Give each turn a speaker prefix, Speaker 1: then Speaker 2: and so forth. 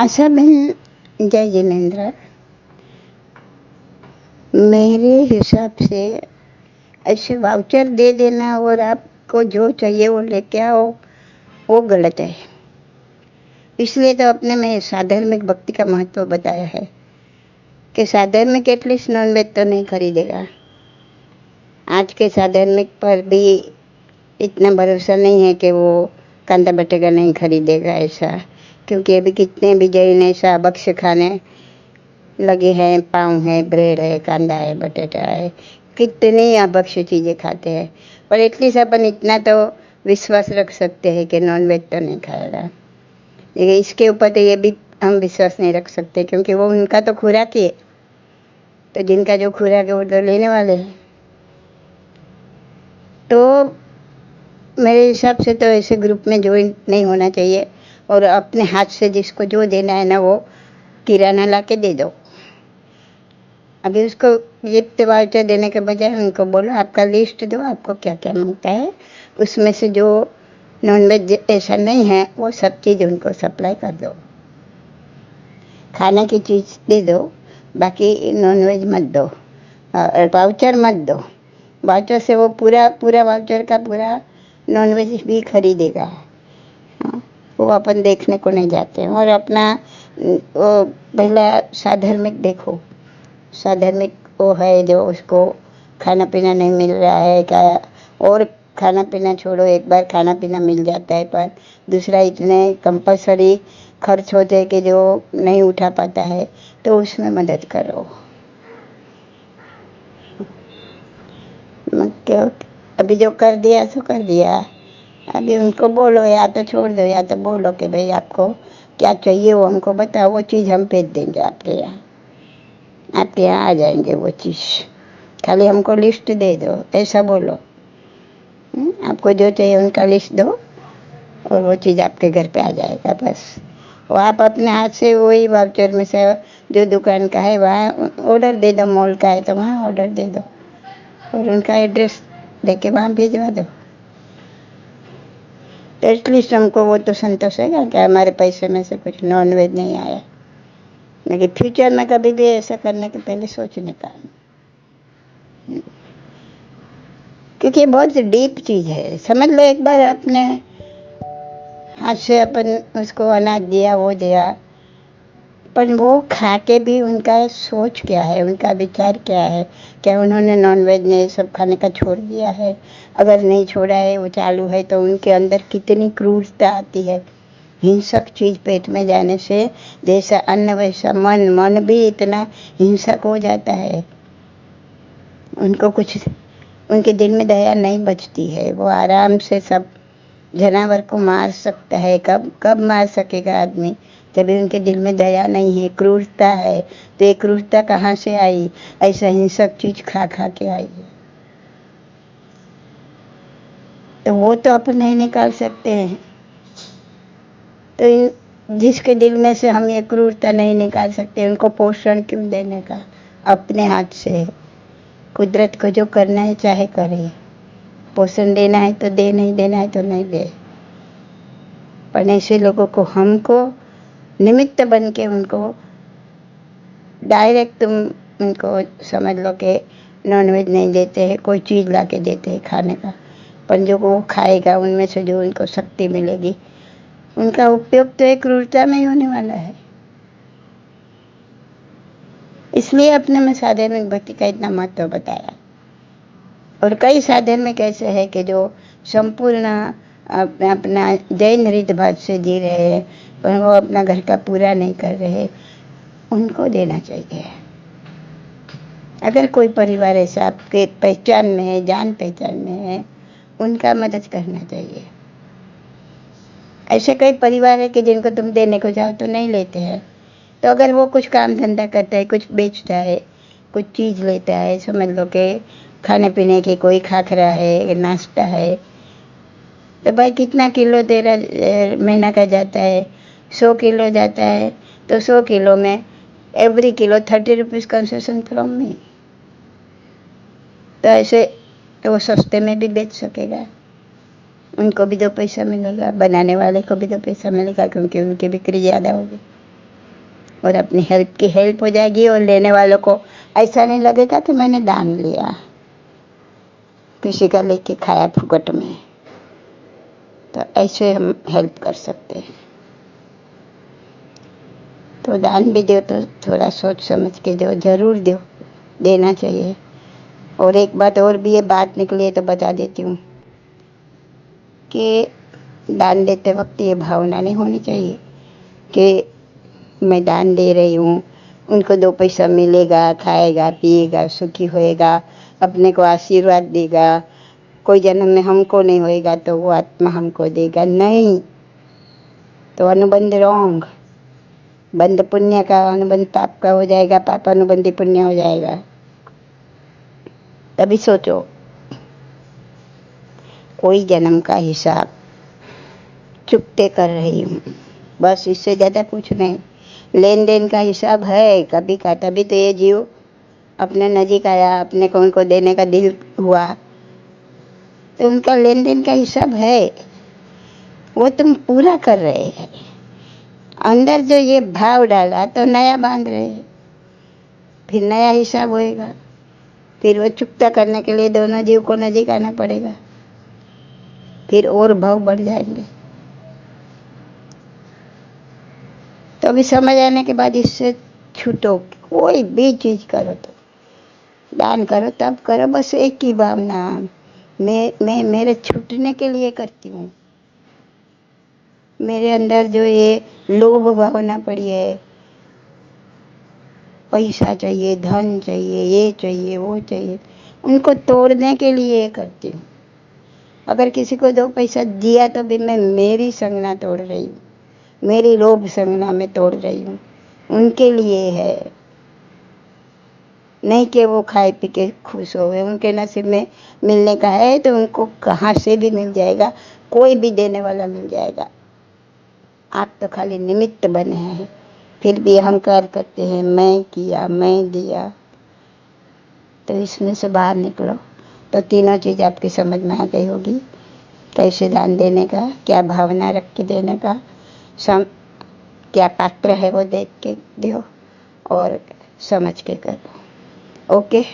Speaker 1: आशा बहन, जय जिनेन्द्र। मेरे हिसाब से ऐसे वाउचर दे देना और आपको जो चाहिए वो लेके आओ, वो गलत है। इसलिए तो अपने में साधर्मिक भक्ति का महत्व बताया है कि साधर्मिक एटलीस्ट नॉनवेज तो नहीं खरीदेगा। आज के साधर्मिक पर भी इतना भरोसा नहीं है कि वो कांदा बटेगा नहीं खरीदेगा ऐसा, क्योंकि अभी कितने भी जैन ऐसा बक्स खाने लगे हैं। पाव है, ब्रेड है, कांदा है, बटेटा है, कितनी अभक्ष्य चीज़ें खाते हैं। पर एटलीस्ट अपन इतना तो विश्वास रख सकते हैं कि नॉनवेज तो नहीं खाएगा। लेकिन इसके ऊपर तो ये भी हम विश्वास नहीं रख सकते, क्योंकि वो उनका तो खुराक ही है। तो जिनका जो खुराक है वो तो लेने वाले हैं। तो मेरे हिसाब से तो ऐसे ग्रुप में ज्वाइन नहीं होना चाहिए, और अपने हाथ से जिसको जो देना है ना वो किराना ला के दे दो। अभी उसको गिफ्ट वाउचर देने के बजाय उनको बोलो आपका लिस्ट दो, आपको क्या क्या मिलता है, उसमें से जो नॉनवेज ऐसा नहीं है वो सब चीज़ उनको सप्लाई कर दो। खाने की चीज़ दे दो, बाकी नॉनवेज मत दो, वाउचर मत दो। वाउचर से वो पूरा पूरा वाउचर का पूरा नॉनवेज भी खरीदेगा। हाँ, वो अपन देखने को नहीं जाते हैं। और अपना वो पहला साधर्मिक देखो, साधर्मिक वो है जो उसको खाना पीना नहीं मिल रहा है क्या, और खाना पीना छोड़ो, एक बार खाना पीना मिल जाता है पर दूसरा इतने कंपलसरी खर्च होते हैं कि जो नहीं उठा पाता है, तो उसमें मदद करो। क्या अभी जो कर दिया सो कर दिया। अभी उनको बोलो, या तो छोड़ दो या तो बोलो कि भाई आपको क्या चाहिए वो हमको बताओ, वो चीज़ हम भेज देंगे आपके यहाँ। आपके यहाँ आ जाएंगे वो चीज़, खाली हमको लिस्ट दे दो, ऐसा बोलो। आपको जो चाहिए उनका लिस्ट दो और वो चीज़ आपके घर पे आ जाएगा बस। वो आप अपने हाथ से वही वाउचर में से जो दुकान का है वहाँ ऑर्डर दे दो, मॉल का है तो वहाँ ऑर्डर दे दो और उनका एड्रेस देके वहाँ भिजवा दो। तो एटलीस्ट हमको वो तो संतोष है कि हमारे पैसे में से कुछ नॉनवेज नहीं आया। लेकिन फ्यूचर में कभी भी ऐसा करने के पहले सोचने का, क्योंकि बहुत डीप चीज़ है। समझ लो एक बार अपने हाथ से अपन उसको अनाज दिया, वो दिया, पर वो खा के भी उनका सोच क्या है, उनका विचार क्या है, क्या उन्होंने नॉनवेज ने सब खाने का छोड़ दिया है? अगर नहीं छोड़ा है, वो चालू है, तो उनके अंदर कितनी क्रूरता आती है। हिंसक चीज़ पेट में जाने से जैसा अन्न वैसा मन, मन भी इतना हिंसक हो जाता है। उनको कुछ, उनके दिल में दया नहीं बचती है। वो आराम से सब जानवर को मार सकता है। कब कब मार सकेगा आदमी, जब उनके दिल में दया नहीं है, क्रूरता है। तो ये क्रूरता कहाँ से आई? ऐसा हिंसक चीज खा खा के आई है। तो वो तो अपन नहीं निकाल सकते हैं। तो जिसके दिल में से हम ये क्रूरता नहीं निकाल सकते, उनको पोषण क्यों देने का? अपने हाथ से कुदरत को जो करना है चाहे करे। पोषण देना है तो दे, नहीं देना है तो नहीं दे। पर ऐसे लोगों को हमको निमित्त बन के उनको डायरेक्ट तुम उनको समझ लो कि नॉनवेज नहीं देते हैं, कोई चीज़ ला के देते हैं खाने का, पर जो वो खाएगा उनमें से जो उनको शक्ति मिलेगी, उनका उपयोग तो एक क्रूरता में ही होने वाला है। इसलिए अपने में साधर्मिक भक्ति का इतना महत्व बताया। और कई साधर्मिक ऐसे है कि जो संपूर्ण अपना जैन रीत भाव से जी रहे हैं, पर वो अपना घर का पूरा नहीं कर रहे, उनको देना चाहिए। अगर कोई परिवार ऐसा आपके पहचान में है, जान पहचान में है, उनका मदद करना चाहिए। ऐसे कई परिवार है कि जिनको तुम देने को जाओ तो नहीं लेते हैं। तो अगर वो कुछ काम धंधा करता है, कुछ बेचता है, कुछ चीज़ लेता है, समझ लो कि खाने पीने की कोई खाखरा है, नाश्ता है, तो भाई कितना किलो तेरा महीना का जाता है? 100 किलो जाता है, तो 100 किलो में every kilo 30 rupees concession from me. तो ऐसे तो वो सस्ते में भी बेच सकेगा, उनको भी 2 पैसा मिलेगा, बनाने वाले को भी 2 पैसा मिलेगा, क्योंकि उनकी बिक्री ज़्यादा होगी। और अपनी हेल्प की हेल्प हो जाएगी और लेने वालों को ऐसा नहीं लगेगा कि मैंने दान लिया, किसी का लेके खाया फुकट में। तो ऐसे हम हेल्प कर सकते हैं। तो दान भी दो तो थोड़ा सोच समझ के दो, जरूर दो, देना चाहिए। और एक बात और भी है, बात निकली है तो बता देती हूँ कि दान देते वक्त ये भावना नहीं होनी चाहिए कि मैं दान दे रही हूँ, उनको 2 पैसा मिलेगा, खाएगा पिएगा सुखी होएगा, अपने को आशीर्वाद देगा, कोई जन्म में हमको नहीं होएगा तो वो आत्मा हमको देगा। नहीं, तो अनुबंध रॉन्ग। बंध पुण्य का अनुबंध पाप का हो जाएगा, पाप अनुबंधी पुण्य हो जाएगा। तभी सोचो, कोई जन्म का हिसाब चुपते कर रही हूँ, बस इससे ज़्यादा कुछ नहीं। लेन देन का हिसाब है कभी का, तभी तो ये जीव अपने नजीक आया, अपने को उनको देने का दिल हुआ, तो उनका लेन देन का हिसाब है, वो तुम पूरा कर रहे हैं। अंदर जो ये भाव डाला तो नया बांध रहे हैं, फिर नया हिसाब होएगा, फिर वो चुकता करने के लिए दोनों जीव को नजीक आना पड़ेगा, फिर और भाव बढ़ जाएंगे। तो अभी समझ आने के बाद इससे छूटो। कोई भी चीज करो, तो दान करो तब करो, बस एक ही भावना, मैं मेरे छूटने के लिए करती हूँ। मेरे अंदर जो ये लोभ भावना पड़ी है, पैसा चाहिए, धन चाहिए, ये चाहिए वो चाहिए, उनको तोड़ने के लिए करती हूँ। अगर किसी को 2 पैसा दिया तो भी मैं मेरी संगना तोड़ रही हूँ, मेरी लोभ संगना में तोड़ रही हूँ, उनके लिए है, नहीं कि वो खाए पी के खुश हो गए। उनके नसीब में मिलने का है तो उनको कहाँ से भी मिल जाएगा, कोई भी देने वाला मिल जाएगा। आप तो खाली निमित्त बने हैं, फिर भी अहंकार करते हैं, मैं किया मैं दिया। तो इसमें से बाहर निकलो तो तीनों चीज़ आपकी समझ में आ गई होगी। कैसे दान देने का, क्या भावना रख के देने का, क्या पात्र है वो देख के दो और समझ के करो। ओके।